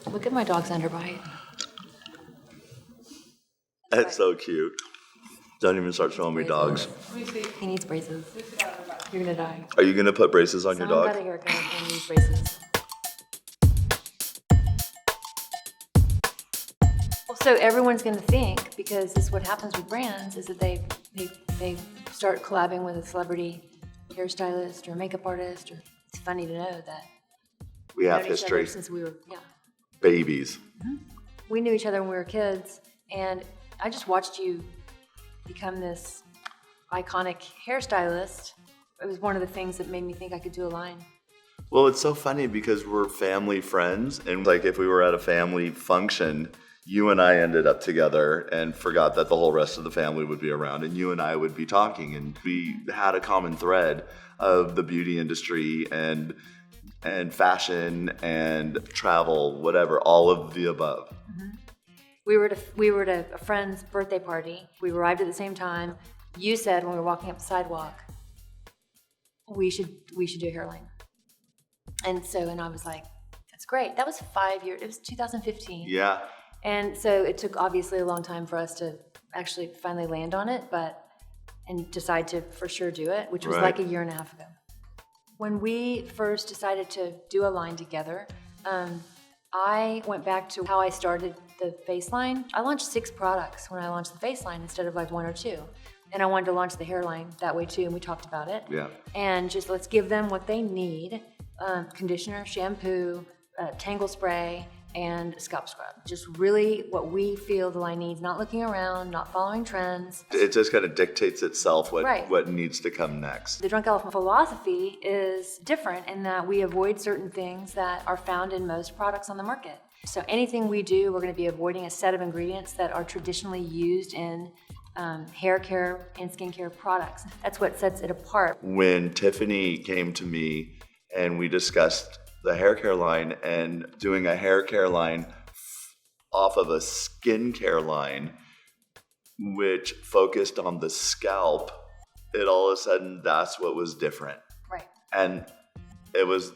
Look at my dog's underbite. That's so cute. Don't even start showing me dogs. He needs braces. You're gonna die. Are you gonna put braces on your dog? Someone got a haircut and needs braces. So everyone's going to think, because this is what happens with brands, is that they start collabing with a celebrity hairstylist or makeup artist. Or it's funny to know that We have known each history. other since we were Babies. We knew each other when we were kids, and I just watched you become this iconic hairstylist. It was one of the things that made me think I could do a line. Well, it's so funny because we're family friends, and like if we were at a family function, you and I ended up together and forgot that the whole rest of the family would be around, and you and I would be talking, and we had a common thread of the beauty industry and fashion and travel, whatever, all of the above. Mm-hmm. We were at a friend's birthday party. We arrived at the same time. You said when we were walking up the sidewalk, we should do a hairline. And I was like, that's great. That was 5 years. It was 2015. Yeah. And so it took obviously a long time for us to actually finally land on it, and decide to for sure do it, which was like a year and a half ago. When we first decided to do a line together, I went back to how I started the face line. I launched 6 products when I launched the face line instead of like 1 or 2. And I wanted to launch the hairline that way too, and we talked about it. Yeah. And just let's give them what they need, conditioner, shampoo, tangle spray, and scalp scrub. Just really what we feel the line needs, not looking around, not following trends. It just kind of dictates itself what needs to come next. The Drunk Elephant philosophy is different in that we avoid certain things that are found in most products on the market. So anything we do, we're going to be avoiding a set of ingredients that are traditionally used in hair care and skincare products. That's what sets it apart. When Tiffany came to me and we discussed the hair care line and doing a hair care line off of a skincare line, which focused on the scalp, it all of a sudden, that's what was different. Right. And it was,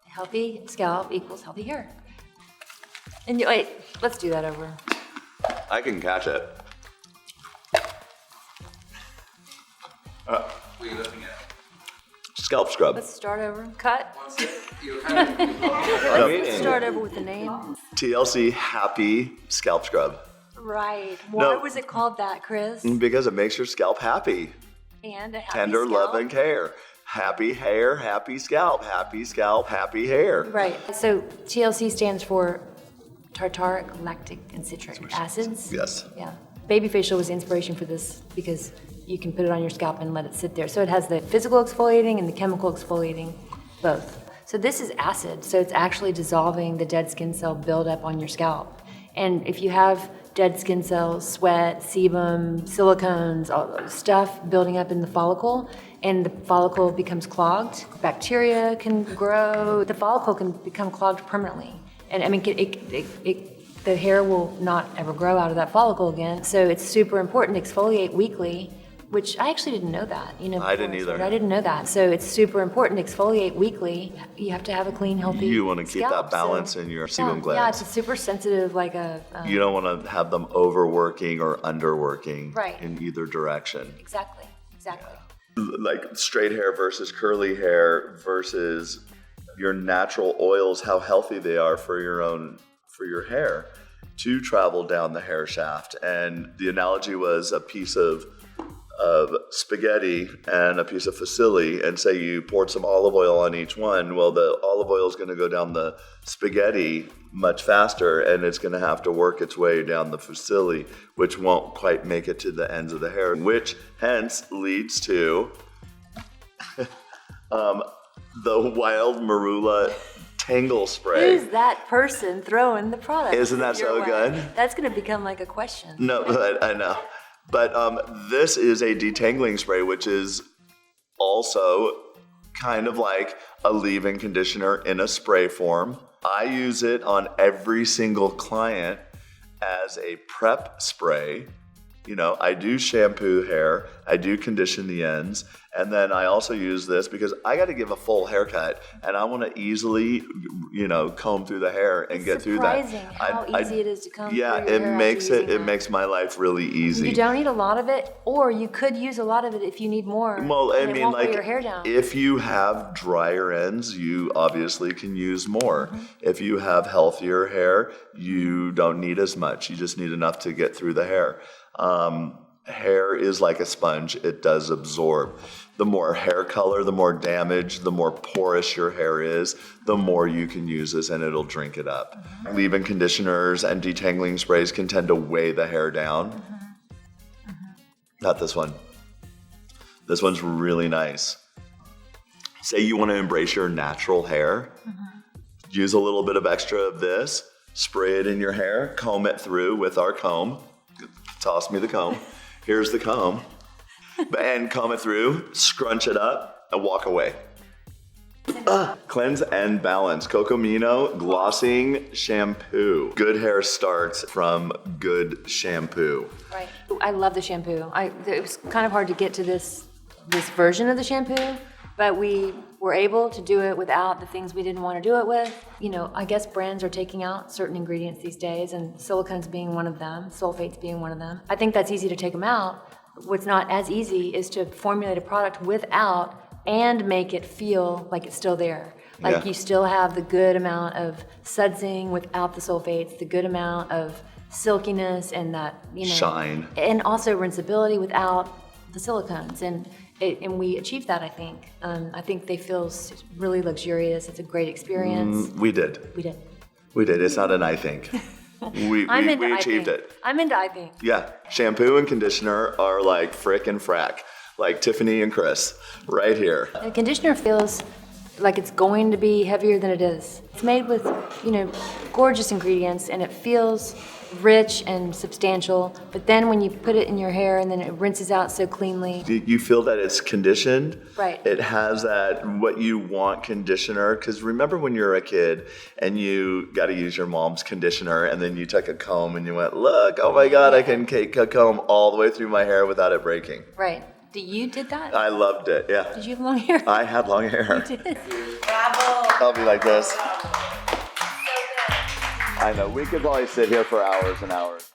Healthy scalp equals healthy hair. And wait, let's do that over. I can catch it. What are you looking at? Scalp scrub. Let's start over. Cut. No. Let's start over with the name. TLC Happy Scalp Scrub. Right. Why was it called that, Chris? Because it makes your scalp happy. And a happy Tender, scalp. loving hair. Happy hair, happy scalp. Happy scalp, happy hair. Right. So TLC stands for tartaric, lactic, and citric acids. Yes. Yeah. Baby facial was the inspiration for this because you can put it on your scalp and let it sit there. So it has the physical exfoliating and the chemical exfoliating, both. So this is acid, so it's actually dissolving the dead skin cell buildup on your scalp. And if you have dead skin cells, sweat, sebum, silicones, all stuff building up in the follicle, and the follicle becomes clogged, bacteria can grow, the follicle can become clogged permanently. And I mean, the hair will not ever grow out of that follicle again. So it's super important to exfoliate weekly, which I actually didn't know that. I didn't either. I didn't know that. So it's super important to exfoliate weekly. You have to have a clean, healthy You want to keep scalp. that balance in your sebum glands. Yeah, it's a super sensitive, like a... You don't want to have them overworking or underworking in either direction. Exactly. Like straight hair versus curly hair versus your natural oils, how healthy they are for your hair to travel down the hair shaft. And the analogy was a piece of spaghetti and a piece of fusilli, and say you poured some olive oil on each one. Well, the olive oil is going to go down the spaghetti much faster, and it's going to have to work its way down the fusilli, which won't quite make it to the ends of the hair, which hence leads to the wild marula tangle spray. Who's that person throwing the product? Isn't that so good? That's going to become like a question. No, I know. But this is a detangling spray, which is also kind of like a leave-in conditioner in a spray form. I use it on every single client as a prep spray You know, I do shampoo hair, I do condition the ends, and then I also use this because I got to give a full haircut, and I want to easily, you know, comb through the hair and get through that. Surprising how easy it is to comb through your hair it after makes using it that. makes my life really easy. You don't need a lot of it, or you could use a lot of it if you need more. Well, I and it mean, won't like, weigh your hair down. if you have drier ends, you obviously can use more. Mm-hmm. If you have healthier hair, you don't need as much. You just need enough to get through the hair. Hair is like a sponge. It does absorb. The more hair color, the more damage, the more porous your hair is, the more you can use this and it'll drink it up. Mm-hmm. Leave-in conditioners and detangling sprays can tend to weigh the hair down. Mm-hmm. Not this one. This one's really nice. Say you want to embrace your natural hair, use a little bit of extra of this, spray it in your hair, comb it through with our comb. Toss me the comb. Here's the comb. And comb it through, scrunch it up, and walk away. Cleanse and balance. Cocomino glossing shampoo. Good hair starts from good shampoo. Right. I love the shampoo. It was kind of hard to get to this version of the shampoo, but we were able to do it without the things we didn't want to do it with. You know, I guess brands are taking out certain ingredients these days, and silicones being one of them, sulfates being one of them. I think that's easy to take them out. What's not as easy is to formulate a product without and make it feel like it's still there. Like you still have the good amount of sudsing without the sulfates, the good amount of silkiness and that, you know, shine. And also rinsability without the silicones. And we achieved that, I think. I think they feel really luxurious. It's a great experience. We did. We did. We did. It's not an I think. We achieved it. I'm into I think. Yeah. Shampoo and conditioner are like frick and frack. Like Tiffany and Chris, right here. The conditioner feels like it's going to be heavier than it is. It's made with, you know, gorgeous ingredients, and it feels rich and substantial, but then when you put it in your hair and then it rinses out so cleanly. You feel that it's conditioned. Right. It has that what you want conditioner, because remember when you were a kid and you got to use your mom's conditioner and then you took a comb and you went, look, oh my God, I can take a comb all the way through my hair without it breaking. Right. You did that? I loved it, yeah. Did you have long hair? I had long hair. You did. Bravo. I'll be like this. I know, we could probably sit here for hours and hours.